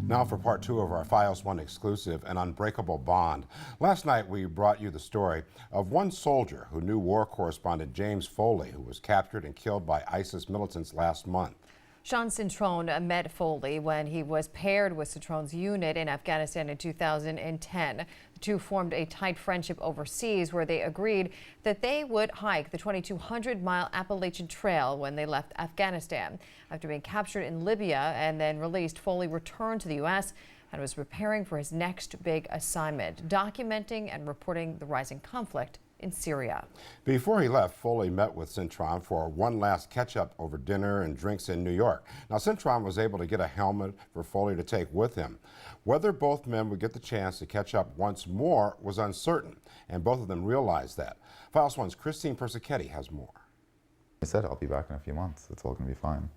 Now for part two of our Files One exclusive, An Unbreakable Bond. Last night we brought you the story of one soldier who knew war correspondent James Foley, who was captured and killed by ISIS militants last month. Sean Cintron met Foley when he was paired with Cintron's unit in Afghanistan in 2010. The two formed a tight friendship overseas where they agreed that they would hike the 2,200-mile Appalachian Trail when they left Afghanistan. After being captured in Libya and then released, Foley returned to the U.S. and was preparing for his next big assignment, documenting and reporting the rising conflict in Syria. Before he left, Foley met with Cintron for one last catch-up over dinner and drinks in New York. Now, Cintron was able to get a helmet for Foley to take with him. Whether both men would get the chance to catch up once more was uncertain, and both of them realized that. Files One's Christine Persichetti has more. He said, "I'll be back in a few months. It's all going to be fine."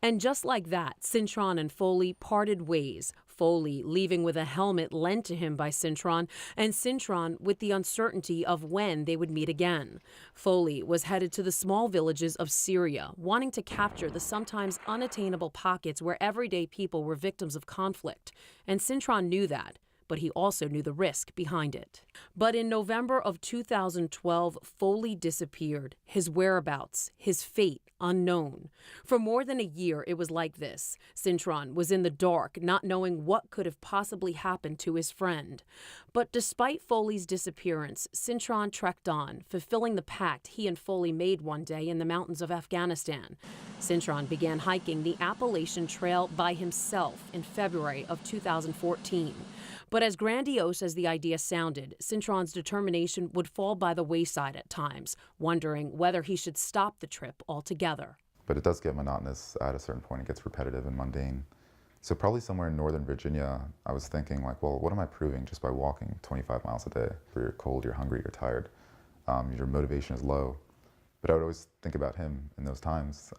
And just like that, Cintron and Foley parted ways. Foley leaving with a helmet lent to him by Cintron, and Cintron with the uncertainty of when they would meet again. Foley was headed to the small villages of Syria, wanting to capture the sometimes unattainable pockets where everyday people were victims of conflict. And Cintron knew that, but he also knew the risk behind it. But in November of 2012, Foley disappeared. His whereabouts, his fate, unknown. For more than a year, it was like this. Cintron was in the dark, not knowing what could have possibly happened to his friend. But despite Foley's disappearance, Cintron trekked on, fulfilling the pact he and Foley made one day in the mountains of Afghanistan. Cintron began hiking the Appalachian Trail by himself in February of 2014. But as grandiose as the idea sounded, Cintron's determination would fall by the wayside at times, wondering whether he should stop the trip altogether. But it does get monotonous at a certain point. It gets repetitive and mundane. So probably somewhere in Northern Virginia, I was thinking like, well, what am I proving just by walking 25 miles a day? You're cold, you're hungry, you're tired, your motivation is low. But I would always think about him in those times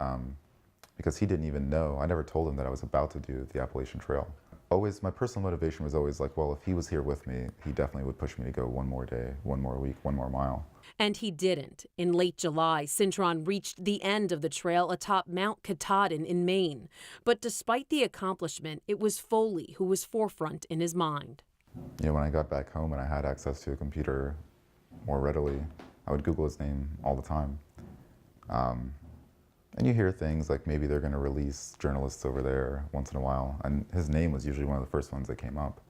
because he didn't even know. I never told him that I was about to do the Appalachian Trail. Always, my personal motivation was always like, well, if he was here with me, he definitely would push me to go one more day, one more week, one more mile. And he didn't. In late July, Cintron reached the end of the trail atop Mount Katahdin in Maine. But despite the accomplishment, it was Foley who was forefront in his mind. You know, when I got back home and I had access to a computer more readily, I would Google his name all the time. And you hear things like maybe they're going to release journalists over there once in a while, and his name was usually one of the first ones that came up.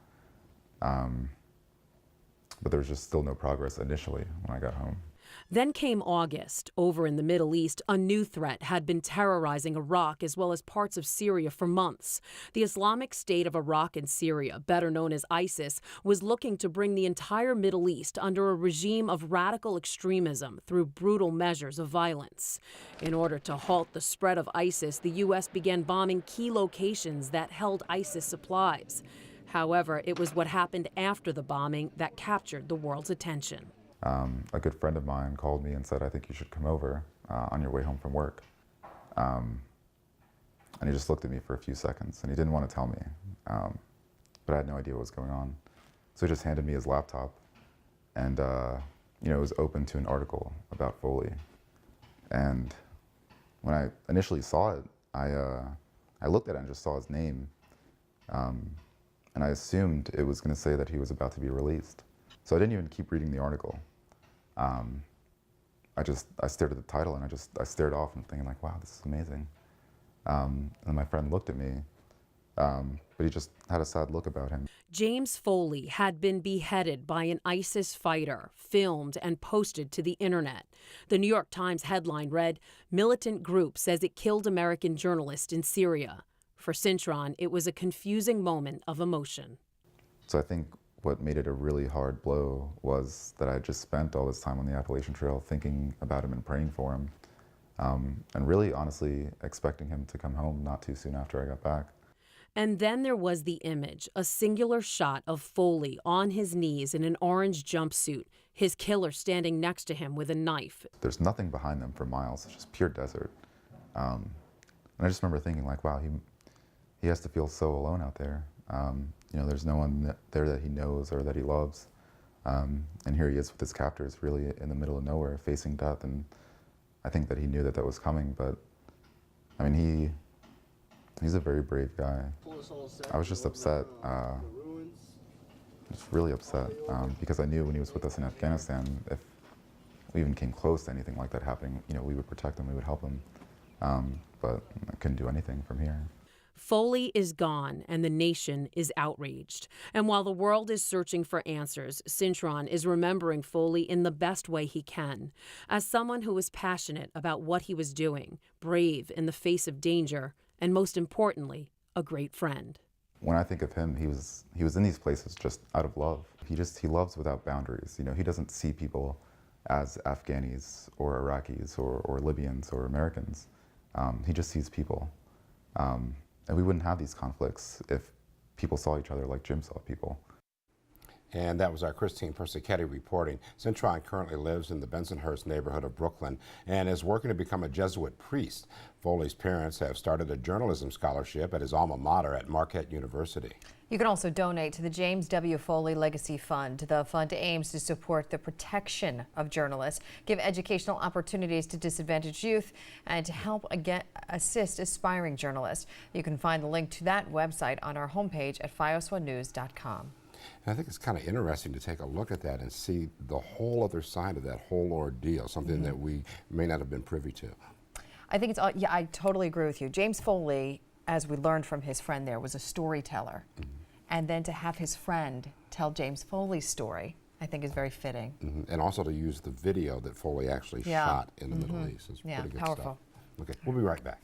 But there was just still no progress initially when I got home. Then came August. Over in the Middle East, a new threat had been terrorizing Iraq as well as parts of Syria for months. The Islamic State of Iraq and Syria, better known as ISIS, was looking to bring the entire Middle East under a regime of radical extremism through brutal measures of violence. In order to halt the spread of ISIS, the U.S. began bombing key locations that held ISIS supplies. However, it was what happened after the bombing that captured the world's attention. A good friend of mine called me and said, "I think you should come over on your way home from work." And he just looked at me for a few seconds, and he didn't want to tell me, but I had no idea what was going on. So he just handed me his laptop, and you know, it was open to an article about Foley. And when I initially saw it, I looked at it and just saw his name, and I assumed it was going to say that he was about to be released. So I didn't even keep reading the article. I stared at the title and I stared off and thinking like, wow, this is amazing. And my friend looked at me, but he just had a sad look about him. James Foley had been beheaded by an ISIS fighter, filmed and posted to the internet. The New York Times headline read, "Militant group says it killed American journalist in Syria." For Cintron, it was a confusing moment of emotion. So I think what made it a really hard blow was that I just spent all this time on the Appalachian Trail thinking about him and praying for him, and really honestly expecting him to come home not too soon after I got back. And then there was the image, a singular shot of Foley on his knees in an orange jumpsuit, his killer standing next to him with a knife. There's nothing behind them for miles, it's just pure desert. And I just remember thinking like, wow, he has to feel so alone out there. You know, there's no one there that he knows or that he loves. And here he is with his captors really in the middle of nowhere facing death. And I think that he knew that that was coming, but I mean, He's a very brave guy. I was just upset, just really upset, because I knew when he was with us in Afghanistan, if we even came close to anything like that happening, you know, we would protect him, we would help him, but I couldn't do anything from here. Foley is gone and the nation is outraged. And while the world is searching for answers, Cintron is remembering Foley in the best way he can, as someone who was passionate about what he was doing, brave in the face of danger, and most importantly, a great friend. When I think of him, he was in these places just out of love. He loves without boundaries. You know, he doesn't see people as Afghanis or Iraqis or Libyans or Americans. He just sees people. And we wouldn't have these conflicts if people saw each other like Jim saw people. And that was our Christine Persichetti reporting. Cintron currently lives in the Bensonhurst neighborhood of Brooklyn and is working to become a Jesuit priest. Foley's parents have started a journalism scholarship at his alma mater at Marquette University. You can also donate to the James W. Foley Legacy Fund. The fund aims to support the protection of journalists, give educational opportunities to disadvantaged youth, and to help assist aspiring journalists. You can find the link to that website on our homepage at fios1news.com. And I think it's kind of interesting to take a look at that and see the whole other side of that whole ordeal, something that we may not have been privy to. I think it's, yeah, I totally agree with you. James Foley, as we learned from his friend there, was a storyteller. And then to have his friend tell James Foley's story, I think is very fitting. And also to use the video that Foley actually shot in the Middle East. It's pretty good powerful. stuff. Okay, we'll be right back.